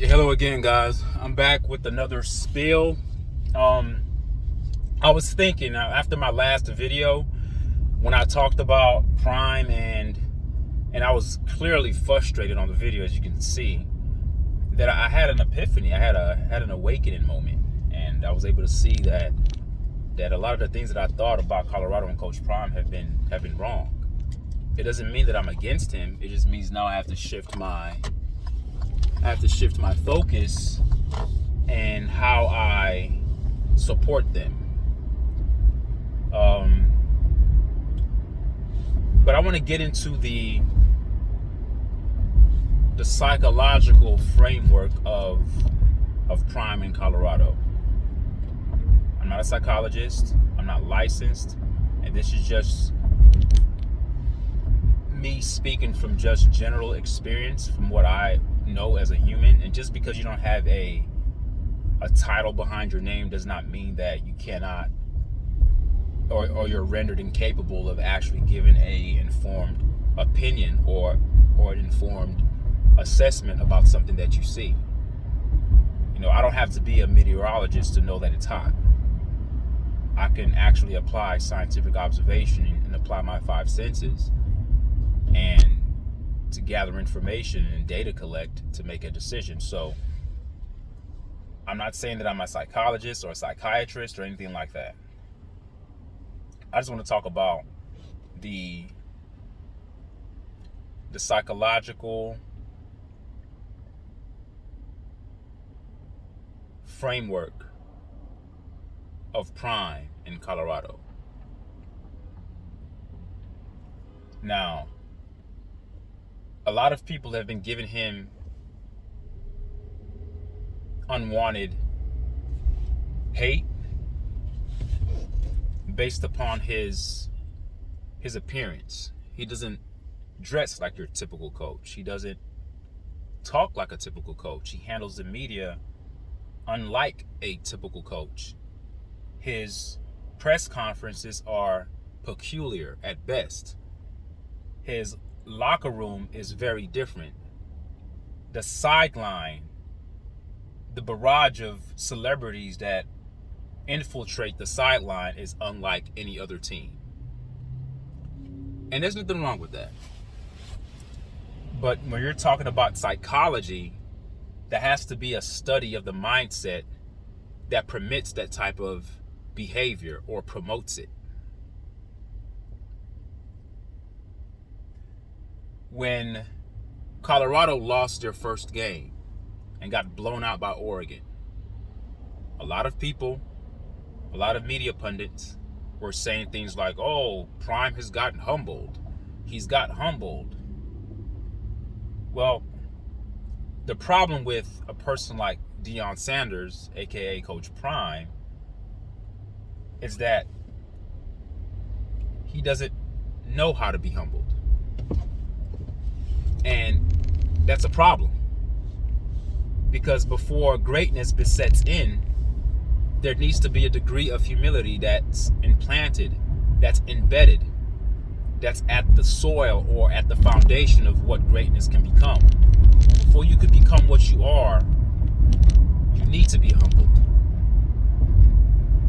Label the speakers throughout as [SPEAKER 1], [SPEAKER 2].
[SPEAKER 1] Hello again, guys. I'm back with another spiel. I was thinking after my last video, when I talked about Prime and I was clearly frustrated on the video, as you can see, that I had an epiphany. I had an awakening moment, and I was able to see that a lot of the things that I thought about Colorado and Coach Prime have been wrong. It doesn't mean that I'm against him. It just means now I have to shift my focus and how I support them. But I want to get into the psychological framework of Prime in Colorado. I'm not a psychologist. I'm not licensed, and this is just me speaking from just general experience, from what I know as a human. And just because you don't have a title behind your name does not mean that you cannot or you're rendered incapable of actually giving a informed opinion or an informed assessment about something that you see. You know, I don't have to be a meteorologist to know that it's hot. I can actually apply scientific observation and apply my five senses and to gather information and data collect to make a decision. So I'm not saying that I'm a psychologist or a psychiatrist or anything like that. I just want to talk about the psychological framework of Prime in Colorado. Now, a lot of people have been giving him unwanted hate based upon his appearance. He doesn't dress like your typical coach. He doesn't talk like a typical coach. He handles the media unlike a typical coach. His press conferences are peculiar at best. His locker room is very different. The sideline, the barrage of celebrities that infiltrate the sideline is unlike any other team. And there's nothing wrong with that. But when you're talking about psychology, there has to be a study of the mindset that permits that type of behavior or promotes it. When Colorado lost their first game and got blown out by Oregon, a lot of people, a lot of media pundits were saying things like, oh, Prime has gotten humbled. He's got humbled. Well, the problem with a person like Deion Sanders, aka Coach Prime, is that he doesn't know how to be humbled. And that's a problem, because before greatness besets in, there needs to be a degree of humility that's implanted, that's embedded, that's at the soil or at the foundation of what greatness can become. Before you could become what you are, you need to be humbled.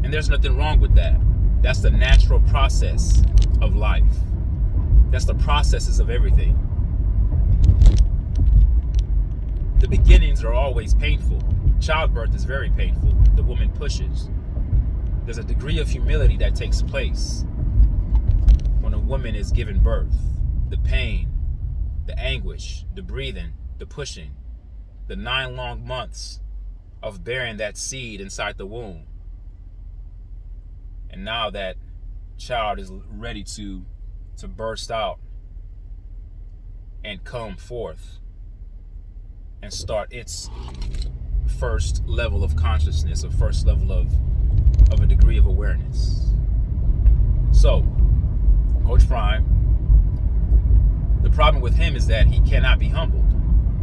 [SPEAKER 1] And there's nothing wrong with that. That's the natural process of life. That's the processes of everything. The beginnings are always painful. Childbirth is very painful. The woman pushes. There's a degree of humility that takes place when a woman is given birth. The pain, the anguish, the breathing, the pushing, the 9 long months of bearing that seed inside the womb. And now that child is ready to burst out and come forth and start its first level of consciousness, a first level of a degree of awareness. So, Coach Prime, the problem with him is that he cannot be humbled,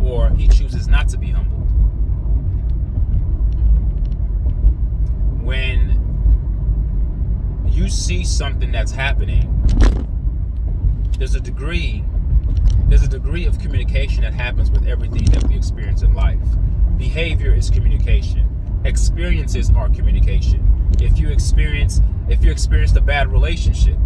[SPEAKER 1] or he chooses not to be humbled. When you see something that's happening, there's a degree of communication that happens with everything that we experience in life. Be behavior is communication. Experiences are communication. If you experienced a bad relationship,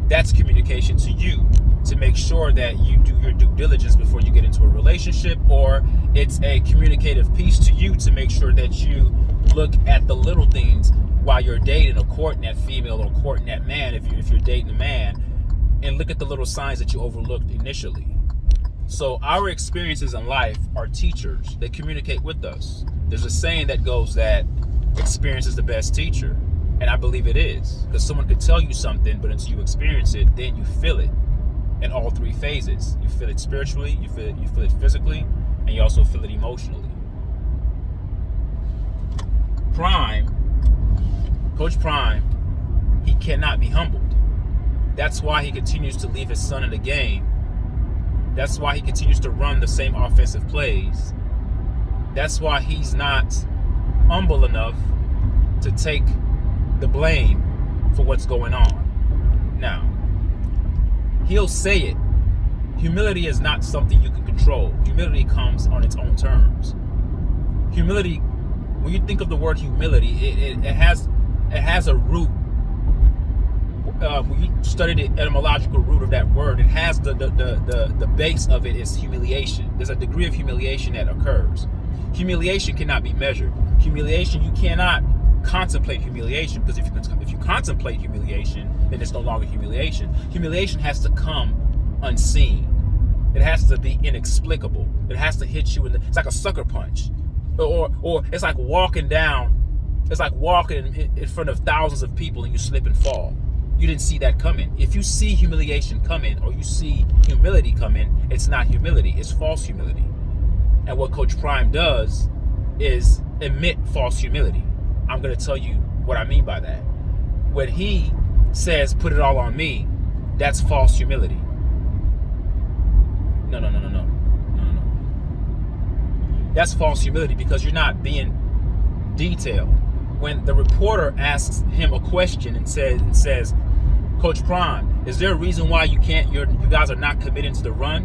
[SPEAKER 1] that's communication to you, to make sure that you do your due diligence before you get into a relationship, or it's a communicative piece to you to make sure that you look at the little things while you're dating or courting that female or courting that man, if you're dating a man, and look at the little signs that you overlooked initially. So our experiences in life are teachers. They communicate with us. There's a saying that goes that experience is the best teacher. And I believe it is. Because someone could tell you something, but until you experience it, then you feel it in all three phases. You feel it spiritually, you feel it physically, and you also feel it emotionally. Coach Prime, he cannot be humbled. That's why he continues to leave his son in the game. That's why he continues to run the same offensive plays. That's why he's not humble enough to take the blame for what's going on. Now, he'll say it. Humility is not something you can control. Humility comes on its own terms. Humility, when you think of the word humility, it has a root. When you study the etymological root of that word, it has the base of it is humiliation. There's a degree of humiliation that occurs. Humiliation cannot be measured. Humiliation, you cannot contemplate humiliation, because if you contemplate humiliation, then it's no longer humiliation. Humiliation has to come unseen. It has to be inexplicable. It has to hit you it's like a sucker punch, or it's like walking in front of thousands of people and you slip and fall. You didn't see that coming. If you see humiliation coming, or you see humility coming, it's not humility, it's false humility. And what Coach Prime does is emit false humility. I'm going to tell you what I mean by that. When he says, put it all on me, that's false humility. No. That's false humility, because you're not being detailed. When the reporter asks him a question and says, Coach Prime, is there a reason why you guys are not committing to the run?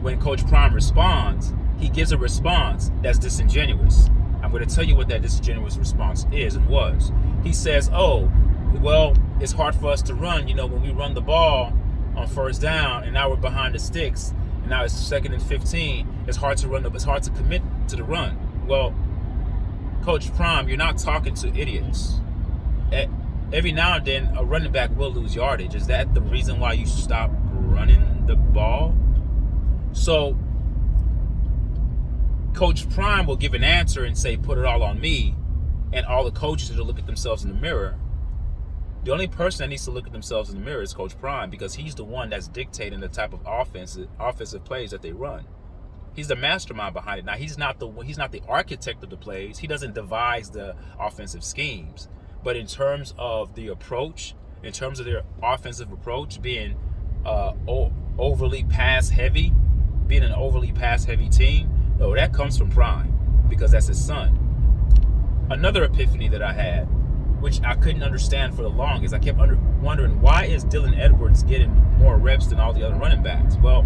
[SPEAKER 1] When Coach Prime responds, he gives a response that's disingenuous. I'm going to tell you what that disingenuous response is and was. He says, oh, well, it's hard for us to run. When we run the ball on first down and now we're behind the sticks and now it's 2nd and 15, it's hard to commit to the run. Well, Coach Prime, you're not talking to idiots. Every now and then, a running back will lose yardage. Is that the reason why you stop running the ball? So, Coach Prime will give an answer and say, put it all on me, and all the coaches will look at themselves in the mirror. The only person that needs to look at themselves in the mirror is Coach Prime, because he's the one that's dictating the type of offensive plays that they run. He's the mastermind behind it. Now, he's not the architect of the plays. He doesn't devise the offensive schemes. But in terms of the approach, in terms of their offensive approach, being overly pass heavy, being an overly pass heavy team, no, that comes from Prime, because that's his son. Another epiphany that I had, which I couldn't understand for the longest, I kept wondering, why is Dylan Edwards getting more reps than all the other running backs? Well,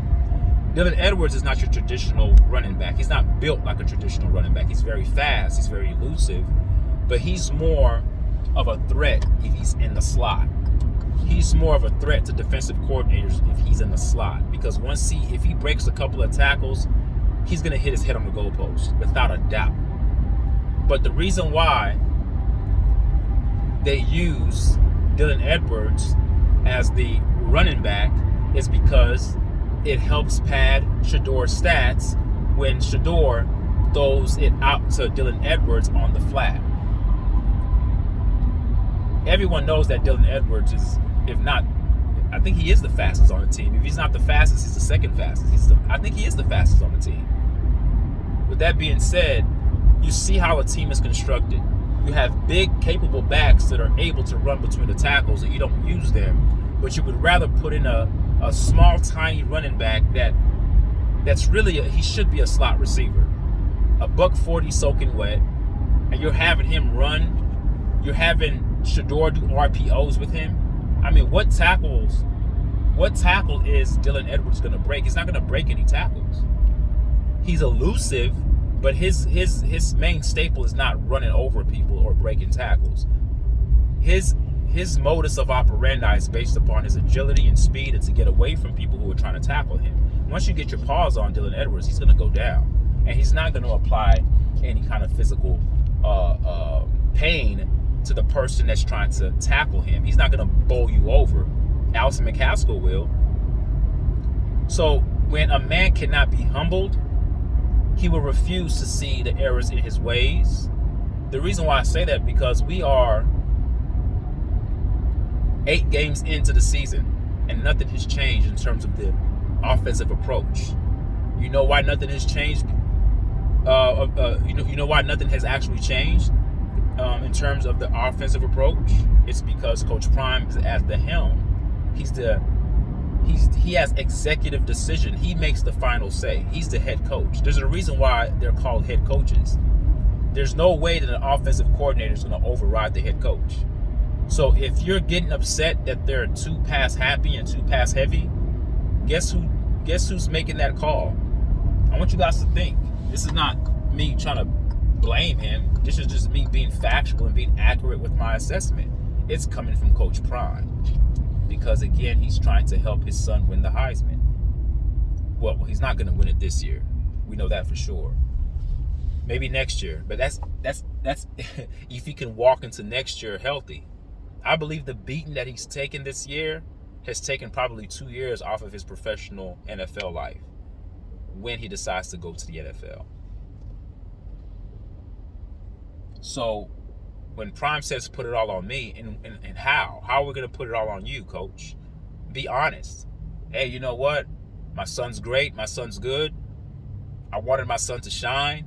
[SPEAKER 1] Dylan Edwards is not your traditional running back. He's not built like a traditional running back. He's very fast. He's very elusive. But he's more of a threat if he's in the slot. He's more of a threat to defensive coordinators if he's in the slot. Because if he breaks a couple of tackles, he's going to hit his head on the goalpost, without a doubt. But the reason why they use Dylan Edwards as the running back is because it helps pad Shador's stats when Shador throws it out to Dylan Edwards on the flat. Everyone knows that Dylan Edwards is, if not, I think he is the fastest on the team. If he's not the fastest, he's the second fastest. I think he is the fastest on the team. With that being said, you see how a team is constructed. You have big, capable backs that are able to run between the tackles, and you don't use them, but you would rather put in a small, tiny running back that's really he should be a slot receiver. A $140 soaking wet, and you're having him run. You're having Shador do RPOs with him. I mean, what tackle is Dylan Edwards going to break? He's not going to break any tackles. He's elusive, But his main staple is not running over people or breaking tackles. His modus of operandi is based upon his agility and speed, and to get away from people who are trying to tackle him. Once you get your paws on Dylan Edwards, he's going to go down, and he's not going to apply any kind of physical pain to the person that's trying to tackle him. He's not going to bowl you over. Allison McCaskill will. So when a man cannot be humbled, he will refuse to see the errors in his ways. The reason why I say that, because we are 8 games into the season and nothing has changed in terms of the offensive approach. You know why nothing has changed? You know why nothing has actually changed in terms of the offensive approach? It's because Coach Prime is at the helm. He has executive decision. He makes the final say. He's the head coach. There's a reason why they're called head coaches. There's no way that an offensive coordinator is going to override the head coach. So if you're getting upset that they're too pass happy and too pass heavy, guess who's making that call? I want you guys to think. This is not me trying to blame him. This is just me being factual and being accurate with my assessment. It's coming from Coach Prime. Because again, he's trying to help his son win the Heisman. Well, he's not going to win it this year. We know that for sure. Maybe next year, but that's if he can walk into next year healthy. I believe the beating that he's taken this year has taken probably 2 years off of his professional NFL life when he decides to go to the NFL. So when Prime says put it all on me, and how are we going to put it all on you, coach? Be honest. Hey, you know what? My son's great. My son's good. I wanted my son to shine,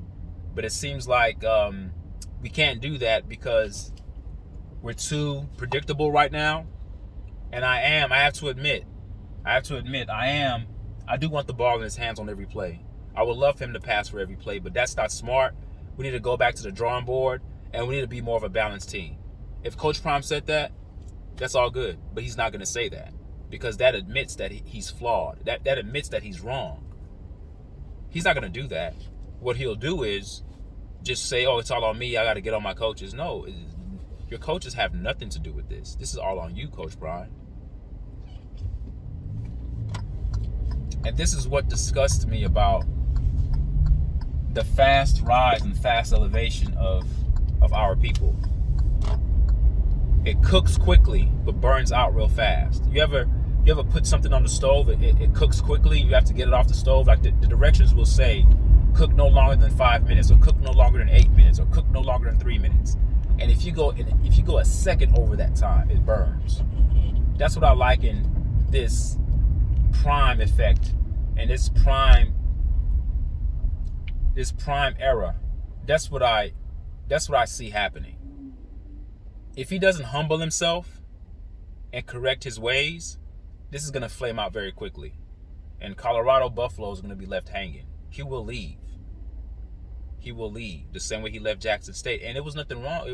[SPEAKER 1] but it seems like we can't do that because we're too predictable right now. And I have to admit, I do want the ball in his hands on every play. I would love him to pass for every play, but that's not smart. We need to go back to the drawing board, and we need to be more of a balanced team. If Coach Prime said that, that's all good. But he's not going to say that, because that admits that he's flawed. That admits that he's wrong. He's not going to do that. What he'll do is just say, oh, it's all on me. I got to get on my coaches. No, your coaches have nothing to do with this. This is all on you, Coach Prime. And this is what disgusts me about the fast rise and fast elevation of our people. It cooks quickly, but burns out real fast. You ever put something on the stove, it cooks quickly, you have to get it off the stove. Like the directions will say, cook no longer than 5 minutes, or cook no longer than 8 minutes, or cook no longer than 3 minutes. And if you go a second over that time, it burns. That's what I like in this Prime effect and this prime era. That's what I see happening. If he doesn't humble himself and correct his ways, this is going to flame out very quickly. And Colorado Buffalo is going to be left hanging. He will leave. He will leave the same way he left Jackson State. And it was nothing wrong.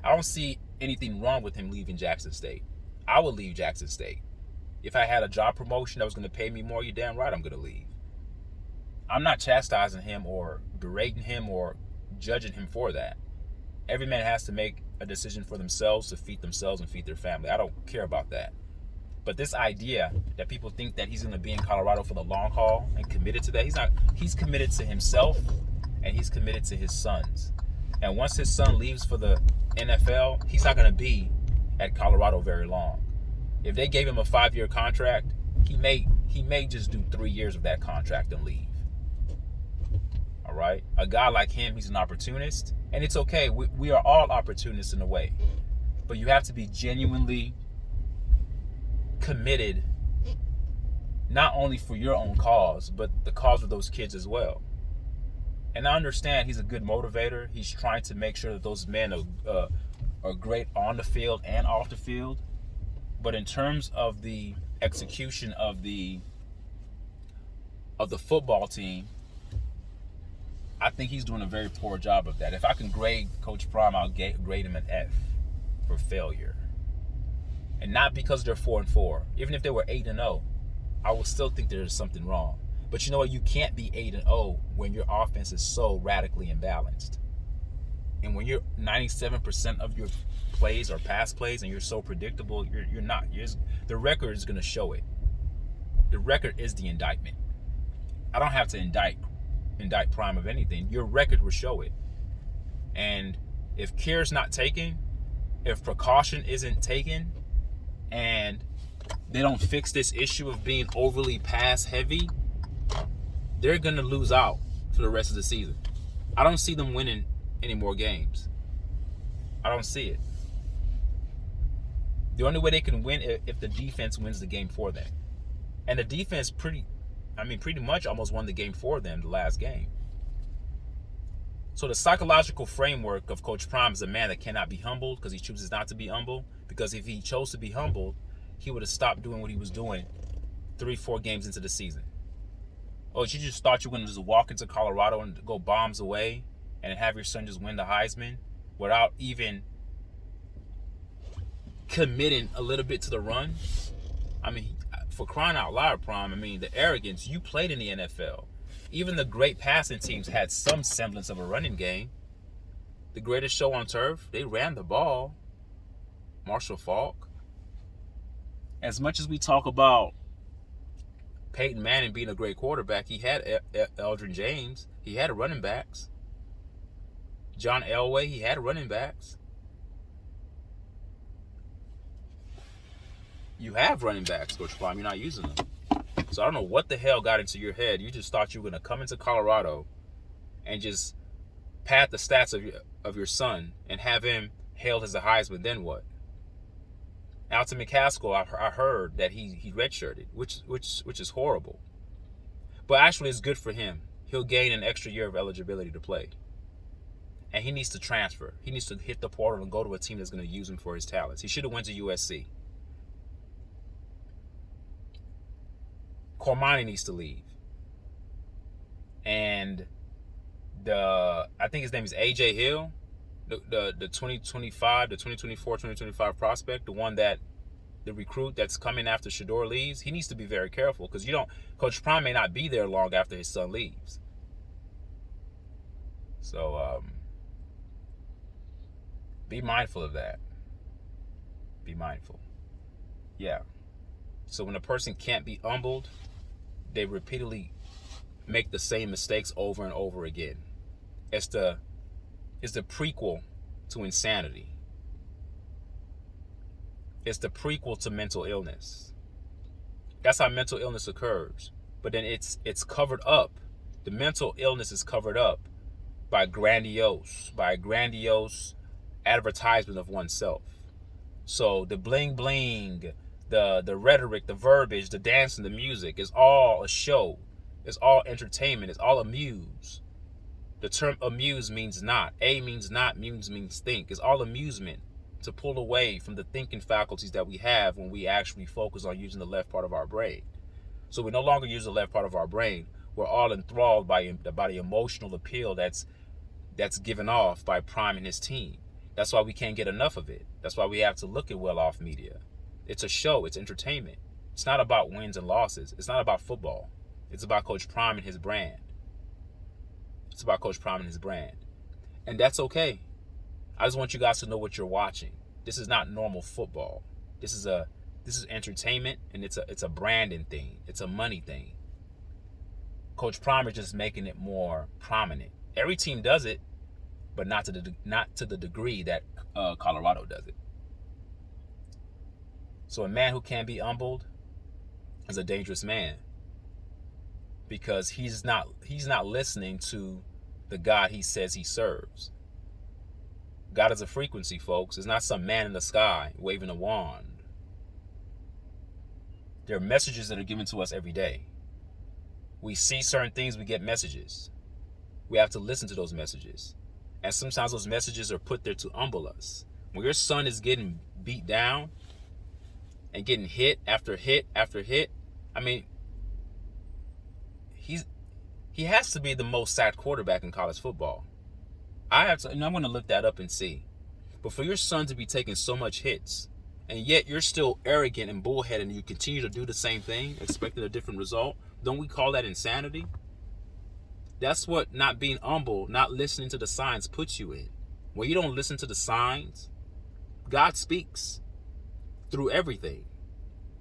[SPEAKER 1] I don't see anything wrong with him leaving Jackson State. I would leave Jackson State. If I had a job promotion that was going to pay me more, you're damn right I'm going to leave. I'm not chastising him or berating him or judging him for that. Every man has to make a decision for themselves to feed themselves and feed their family. I don't care about that. But this idea that people think that he's going to be in Colorado for the long haul and committed to that, he's not. He's committed to himself and he's committed to his sons. And once his son leaves for the NFL, he's not going to be at Colorado very long. If they gave him a 5-year contract, he may just do 3 years of that contract and leave. All right? A guy like him, he's an opportunist, and it's okay. We are all opportunists in a way. But you have to be genuinely committed, not only for your own cause, but the cause of those kids as well. And I understand he's a good motivator. He's trying to make sure that those men are great on the field and off the field. But in terms of the execution of the football team, I think he's doing a very poor job of that. If I can grade Coach Prime, I'll grade him an F for failure. And not because they're 4-4. Even if they were 8-0, I would still think there's something wrong. But you know what? You can't be 8-0 when your offense is so radically imbalanced. And when you're 97% of your plays are pass plays and you're so predictable, you're not. The record is going to show it. The record is the indictment. I don't have to indict Prime of anything. Your record will show it. And if care's not taken, if precaution isn't taken, and they don't fix this issue of being overly pass heavy, they're going to lose out for the rest of the season. I don't see them winning any more games. I don't see it. The only way they can win if the defense wins the game for them. And the defense pretty much almost won the game for them the last game. So the psychological framework of Coach Prime is a man that cannot be humbled because he chooses not to be humble. Because if he chose to be humbled, he would have stopped doing what he was doing 3-4 games into the season. Oh, you just thought you were going to just walk into Colorado and go bombs away and have your son just win the Heisman without even committing a little bit to the run? I mean, for crying out loud, Prime, I mean, the arrogance. You played in the NFL. Even the great passing teams had some semblance of a running game. The greatest show on turf, they ran the ball. Marshall Faulk. As much as we talk about Peyton Manning being a great quarterback, he had Eldrin James. He had running backs. John Elway, he had running backs. You have running backs, Coach Prime. You're not using them. So I don't know what the hell got into your head. You just thought you were going to come into Colorado and just pad the stats of your son and have him hailed as a Heisman. Then what? Alton McCaskill, I heard that he redshirted, which is horrible. But actually, it's good for him. He'll gain an extra year of eligibility to play. And he needs to transfer. He needs to hit the portal and go to a team that's going to use him for his talents. He should have went to USC. Cormani needs to leave. And I think his name is AJ Hill, the 2024, 2025 prospect, the recruit that's coming after Shedeur leaves, he needs to be very careful because Coach Prime may not be there long after his son leaves. So be mindful of that. Be mindful. Yeah. So when a person can't be humbled, they repeatedly make the same mistakes over and over again. It's the prequel to insanity. It's the prequel to mental illness. That's how mental illness occurs. But then it's covered up. The mental illness is covered up by grandiose advertisement of oneself. So the bling bling, the rhetoric, the verbiage, the dancing, the music is all a show. It's all entertainment. It's all amuse. The term amuse means not. A means not, muse means think. It's all amusement to pull away from the thinking faculties that we have when we actually focus on using the left part of our brain. So we no longer use the left part of our brain. We're all enthralled by the emotional appeal that's given off by Prime and his team. That's why we can't get enough of it. That's why we have to look at well-off media. It's a show. It's entertainment. It's not about wins and losses. It's not about football. It's about Coach Prime and his brand. It's about Coach Prime and his brand. And that's okay. I just want you guys to know what you're watching. This is not normal football. This is entertainment, and it's a branding thing. It's a money thing. Coach Prime is just making it more prominent. Every team does it, but not to the degree that Colorado does it. So a man who can't be humbled is a dangerous man, because he's not listening to the God he says he serves. God is a frequency, folks. It's not some man in the sky waving a wand. There are messages that are given to us every day. We see certain things, we get messages. We have to listen to those messages. And sometimes those messages are put there to humble us. When your son is getting beat down and getting hit after hit after hit, I mean, he has to be the most sacked quarterback in college football. I'm going to look that up and see. But for your son to be taking so much hits, and yet you're still arrogant and bullheaded, and you continue to do the same thing, expecting a different result, Don't we call that insanity? That's what not being humble, not listening to the signs puts you in. When you don't listen to the signs, God speaks through everything,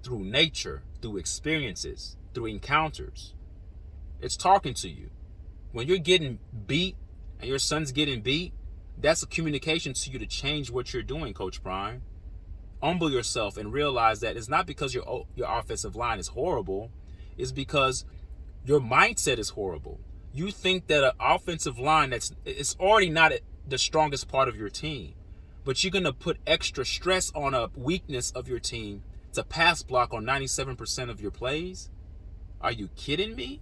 [SPEAKER 1] through nature, through experiences, through encounters. It's talking to you. When you're getting beat and your son's getting beat, that's a communication to you to change what you're doing, Coach Prime. Humble yourself and realize that it's not because your offensive line is horrible. It's because your mindset is horrible. You think that an offensive line it's already not the strongest part of your team, but you're going to put extra stress on a weakness of your team to pass block on 97% of your plays? Are you kidding me?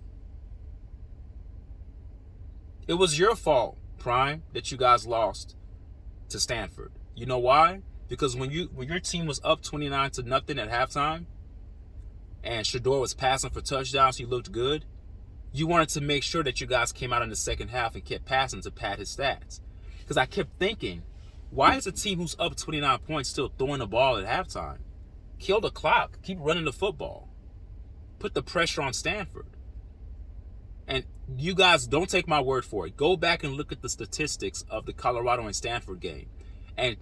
[SPEAKER 1] It was your fault, Prime, that you guys lost to Stanford. You know why? Because when your team was up 29-0 at halftime and Shedeur was passing for touchdowns, he looked good, you wanted to make sure that you guys came out in the second half and kept passing to pad his stats. Because I kept thinking, why is a team who's up 29 points still throwing the ball at halftime? Kill the clock. Keep running the football. Put the pressure on Stanford. And you guys, don't take my word for it. Go back and look at the statistics of the Colorado and Stanford game. And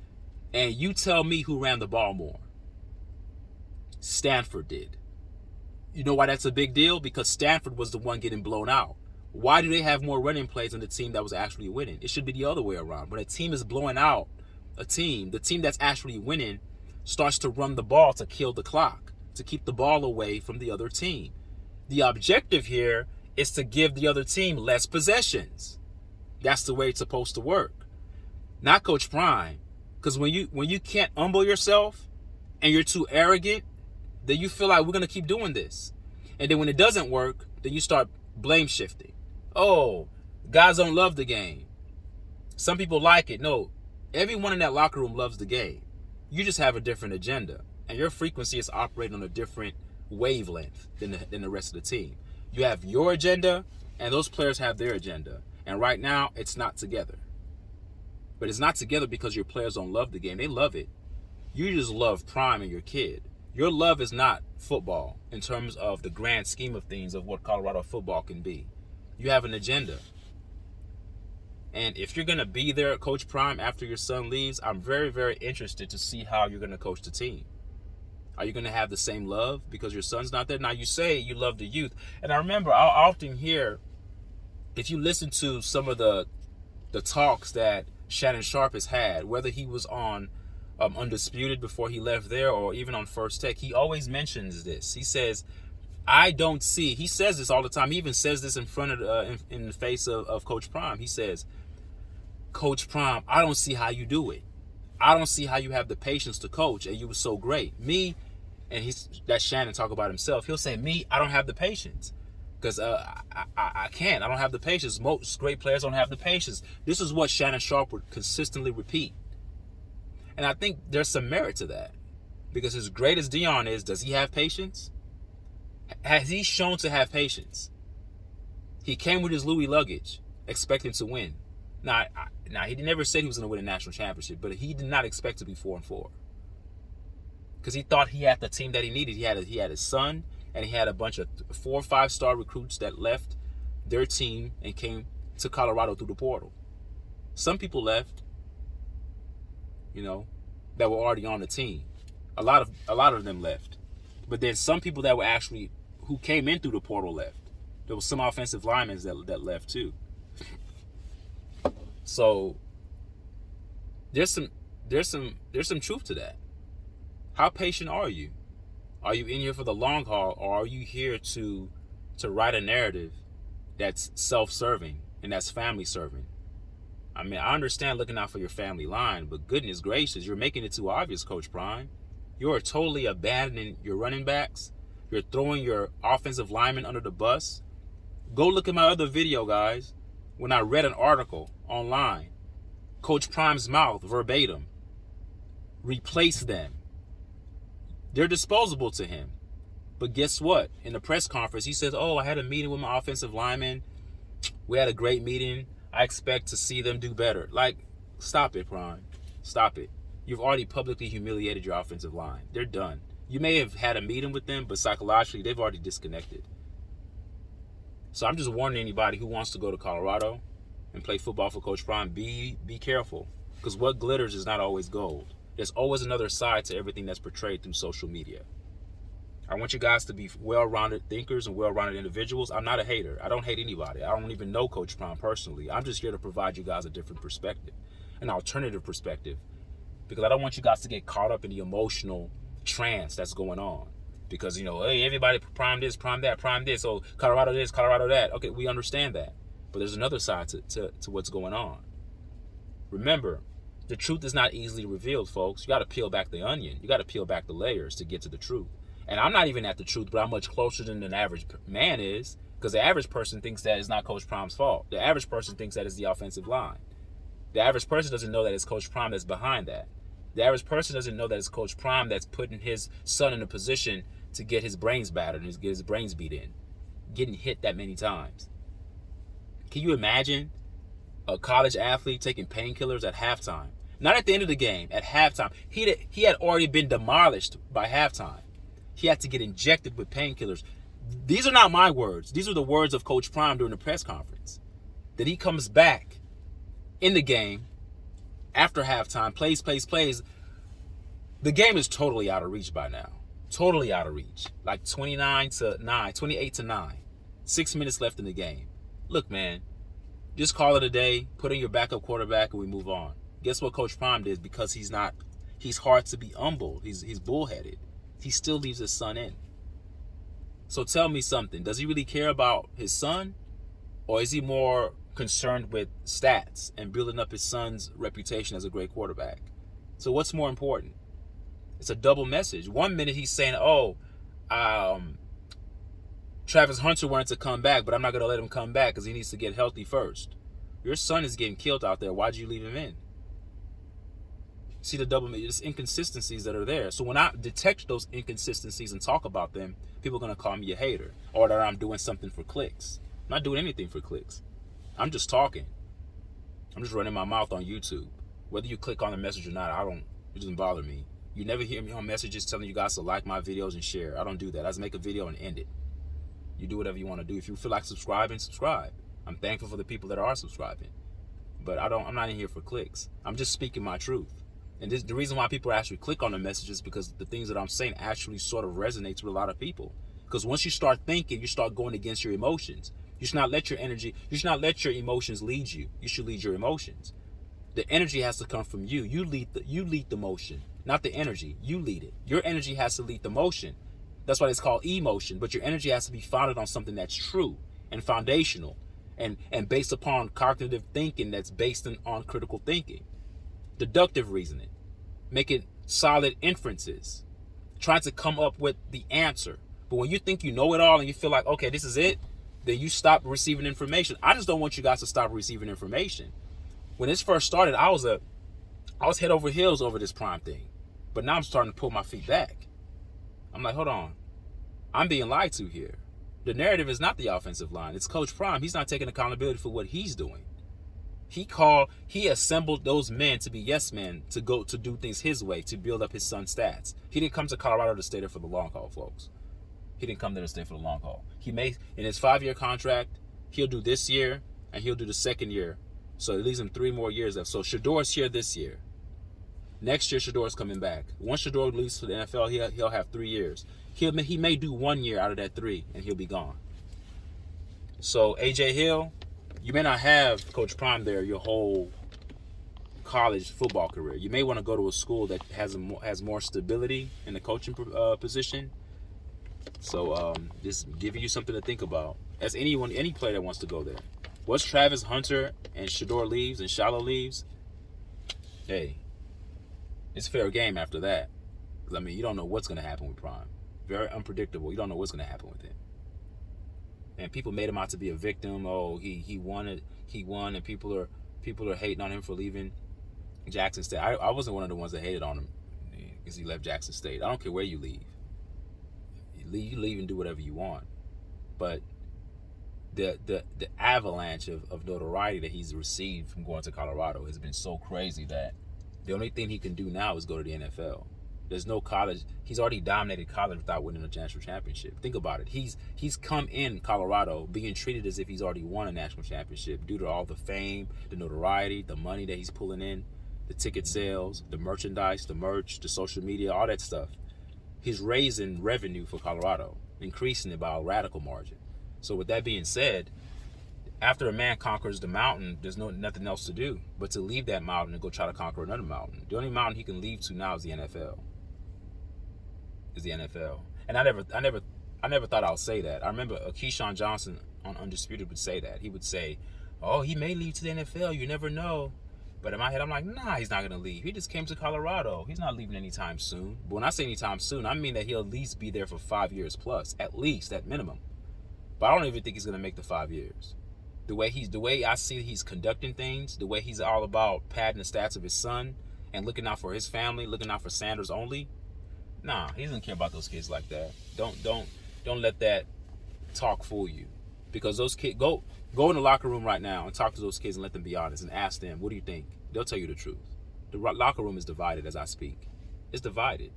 [SPEAKER 1] you tell me who ran the ball more. Stanford did. You know why that's a big deal? Because Stanford was the one getting blown out. Why do they have more running plays than the team that was actually winning? It should be the other way around. When a team is blowing out the team that's actually winning starts to run the ball to kill the clock, to keep the ball away from the other team. The objective here is to give the other team less possessions. That's the way it's supposed to work. Not Coach Prime. Because when you can't humble yourself and you're too arrogant, then you feel like we're going to keep doing this. And then when it doesn't work, then you start blame shifting. Oh, guys don't love the game. Some people like it. No, everyone in that locker room loves the game. You just have a different agenda. And your frequency is operating on a different wavelength than the rest of the team. You have your agenda, and those players have their agenda. And right now, it's not together. But it's not together because your players don't love the game. They love it. You just love Prime and your kid. Your love is not football in terms of the grand scheme of things of what Colorado football can be. You have an agenda. And if you're going to be there, Coach Prime, after your son leaves, I'm very, very interested to see how you're going to coach the team. Are you going to have the same love because your son's not there? Now, you say you love the youth. And I remember I often hear, if you listen to some of the talks that Shannon Sharp has had, whether he was on Undisputed before he left there or even on First Take, he always mentions this. He says, he says this all the time. He even says this in front of in the face of Coach Prime. He says, Coach Prime, I don't see how you do it. I don't see how you have the patience to coach, and you were so great. Me, and that's Shannon talk about himself. He'll say, me, I don't have the patience. Because I can't. I don't have the patience. Most great players don't have the patience. This is what Shannon Sharp would consistently repeat. And I think there's some merit to that. Because as great as Dion is, does he have patience? Has he shown to have patience? He came with his Louis luggage, expecting to win. Now he never said he was going to win a national championship, but he did not expect to be 4-4. Because he thought he had the team that he needed. He had his son, and he had a bunch of 4 or 5-star recruits that left their team and came to Colorado through the portal. Some people left, that were already on the team. A lot of them left. But then some people that were actually who came in through the portal left. There was some offensive linemen that left too. So there's some truth to that. How patient are you? Are you in here for the long haul, or are you here to write a narrative that's self-serving and that's family-serving? I mean, I understand looking out for your family line, but goodness gracious, you're making it too obvious, Coach Prime. You are totally abandoning your running backs. You're throwing your offensive linemen under the bus. Go look at my other video, guys. When I read an article online, Coach Prime's mouth, verbatim, replace them. They're disposable to him. But guess what? In the press conference, he says, I had a meeting with my offensive linemen. We had a great meeting. I expect to see them do better. Like, stop it, Prime. Stop it. You've already publicly humiliated your offensive line. They're done. You may have had a meeting with them, but psychologically, they've already disconnected. So I'm just warning anybody who wants to go to Colorado and play football for Coach Prime, be careful, because what glitters is not always gold. There's always another side to everything that's portrayed through social media. I want you guys to be well-rounded thinkers and well-rounded individuals. I'm not a hater. I don't hate anybody. I don't even know Coach Prime personally. I'm just here to provide you guys a different perspective, an alternative perspective, because I don't want you guys to get caught up in the emotional trance that's going on. Because, hey, everybody Prime this, Prime that, Prime this. Oh, Colorado this, Colorado that. Okay, we understand that. But there's another side to what's going on. Remember, the truth is not easily revealed, folks. You got to peel back the onion. You got to peel back the layers to get to the truth. And I'm not even at the truth, but I'm much closer than an average man is, because the average person thinks that it's not Coach Prime's fault. The average person thinks that it's the offensive line. The average person doesn't know that it's Coach Prime that's behind that. The average person doesn't know that it's Coach Prime that's putting his son in a position to get his brains battered and get his brains beat in, getting hit that many times. Can you imagine a college athlete taking painkillers at halftime? Not at the end of the game, at halftime. He had already been demolished by halftime. He had to get injected with painkillers. These are not my words. These are the words of Coach Prime during the press conference. That he comes back in the game after halftime, plays. The game is totally out of reach by now. Totally out of reach. Like 28 to 9. 6 minutes left in the game. Look, man, just call it a day, put in your backup quarterback, and we move on. Guess what Coach Prime did? Because he's hard to be humbled. He's bullheaded. He still leaves his son in. So tell me something. Does he really care about his son? Or is he more concerned with stats and building up his son's reputation as a great quarterback? So what's more important? It's a double message. 1 minute he's saying, Travis Hunter wanted to come back, but I'm not going to let him come back because he needs to get healthy first. Your son is getting killed out there. Why'd you leave him in? See the double, there's inconsistencies that are there. So when I detect those inconsistencies and talk about them, people are going to call me a hater or that I'm doing something for clicks. I'm not doing anything for clicks. I'm just talking. I'm just running my mouth on YouTube. Whether you click on the message or not, it doesn't bother me. You never hear me on messages telling you guys to like my videos and share. I don't do that. I just make a video and end it. You do whatever you want to do. If you feel like subscribing, subscribe. I'm thankful for the people that are subscribing. But I'm not in here for clicks. I'm just speaking my truth. And the reason why people actually click on the messages is because the things that I'm saying actually sort of resonates with a lot of people. Because once you start thinking, you start going against your emotions. You should not let your emotions lead you. You should lead your emotions. The energy has to come from you. You lead the motion, not the energy. You lead it. Your energy has to lead the motion. That's why it's called emotion. But your energy has to be founded on something that's true and foundational and based upon cognitive thinking that's based on critical thinking. Deductive reasoning, making solid inferences, trying to come up with the answer. But when you think you know it all and you feel like, okay, this is it, then you stop receiving information. I just don't want you guys to stop receiving information. When this first started, I was head over heels over this Prime thing. But now I'm starting to pull my feet back. I'm like, hold on. I'm being lied to here. The narrative is not the offensive line. It's Coach Prime. He's not taking accountability for what he's doing. He assembled those men to be yes men to go to do things his way, to build up his son's stats. He didn't come to Colorado to stay there for the long haul, folks. He didn't come there to stay for the long haul. He may, in his 5-year contract, he'll do this year and he'll do the second year. So it leaves him 3 more years left. So Shador's here this year. Next year, Shador's coming back. Once Shador leaves for the NFL, he'll have 3 years. He may do 1 year out of that 3 and he'll be gone. So AJ Hill, you may not have Coach Prime there your whole college football career. You may want to go to a school that has more stability in the coaching position. So just giving you something to think about. As any player that wants to go there. Once Travis Hunter and Shador leaves and Shallow leaves, hey, it's fair game after that. I mean, you don't know what's going to happen with Prime. Very unpredictable. You don't know what's going to happen with him. And people made him out to be a victim. Oh, he won, and people are hating on him for leaving Jackson State. I wasn't one of the ones that hated on him because he left Jackson State. I don't care where you leave. You leave and do whatever you want. But the avalanche of notoriety that he's received from going to Colorado has been so crazy that the only thing he can do now is go to the NFL. There's no college. He's already dominated college without winning a national championship. Think about it. He's come in Colorado being treated as if he's already won a national championship due to all the fame, the notoriety, the money that he's pulling in, the ticket sales, the merchandise, the merch, the social media, all that stuff. He's raising revenue for Colorado, increasing it by a radical margin. So with that being said, after a man conquers the mountain, there's nothing else to do but to leave that mountain and go try to conquer another mountain. The only mountain he can leave to now is the NFL. And I never thought I would say that. I remember Keyshawn Johnson on Undisputed would say that. He would say, "Oh, he may leave to the NFL. You never know." But in my head, I'm like, nah, he's not going to leave. He just came to Colorado. He's not leaving anytime soon. But when I say anytime soon, I mean that he'll at least be there for 5 years plus, at least, at minimum. But I don't even think he's going to make the 5 years. The way I see he's conducting things, the way he's all about padding the stats of his son and looking out for his family, looking out for Sanders only. Nah, he doesn't care about those kids like that. Don't let that talk fool you. Because those kids, go in the locker room right now and talk to those kids and let them be honest and ask them, what do you think? They'll tell you the truth. The locker room is divided as I speak. It's divided.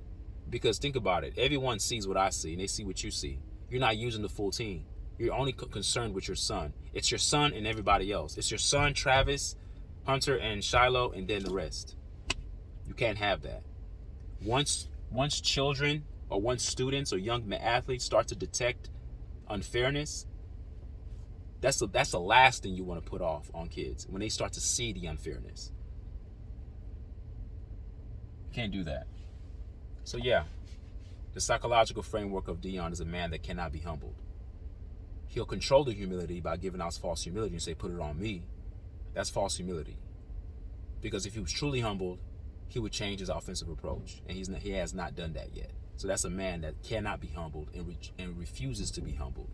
[SPEAKER 1] Because think about it. Everyone sees what I see and they see what you see. You're not using the full team. You're only concerned with your son. It's your son and everybody else. It's your son, Travis, Hunter, and Shiloh, and then the rest. You can't have that. Once children or once students or young athletes start to detect unfairness, that's the last thing you want to put off on kids, when they start to see the unfairness. You can't do that. So yeah, the psychological framework of Dion is a man that cannot be humbled. He'll control the humility by giving out false humility and say, put it on me. That's false humility. Because if he was truly humbled, he would change his offensive approach. And he has not done that yet. So that's a man that cannot be humbled and refuses to be humbled.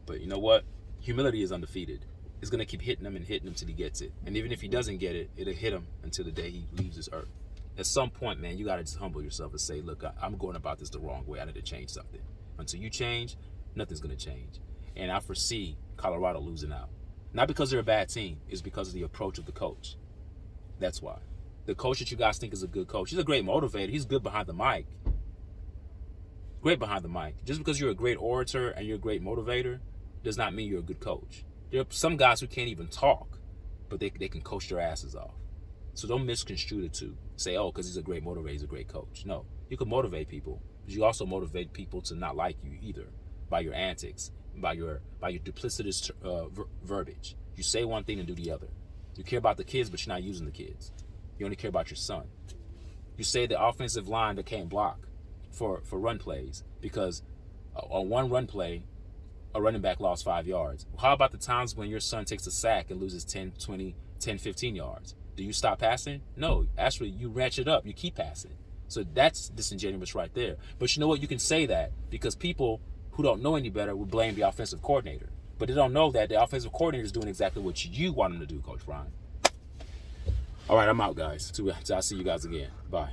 [SPEAKER 1] But you know what? Humility is undefeated. It's going to keep hitting him and hitting him till he gets it. And even if he doesn't get it, it'll hit him until the day he leaves this earth. At some point, man, you got to just humble yourself and say, look, I'm going about this the wrong way. I need to change something. Until you change, nothing's going to change. And I foresee Colorado losing out. Not because they're a bad team. It's because of the approach of the coach. That's why. The coach that you guys think is a good coach, he's a great motivator. He's good behind the mic. Great behind the mic. Just because you're a great orator and you're a great motivator does not mean you're a good coach. There are some guys who can't even talk, but they can coach their asses off. So don't misconstrue the two. Say, oh, because he's a great motivator, he's a great coach. No, you can motivate people, but you also motivate people to not like you either by your antics, by your duplicitous verbiage. You say one thing and do the other. You care about the kids, but you're not using the kids. You only care about your son. You say the offensive line that can't block for run plays because on one run play, a running back lost 5 yards. How about the times when your son takes a sack and loses 10, 20, 10, 15 yards? Do you stop passing? No, actually, you ratchet up. You keep passing. So that's disingenuous right there. But you know what? You can say that because people who don't know any better would blame the offensive coordinator. But they don't know that the offensive coordinator is doing exactly what you want him to do, Coach Brian. All right, I'm out, guys. I'll see you guys again. Bye.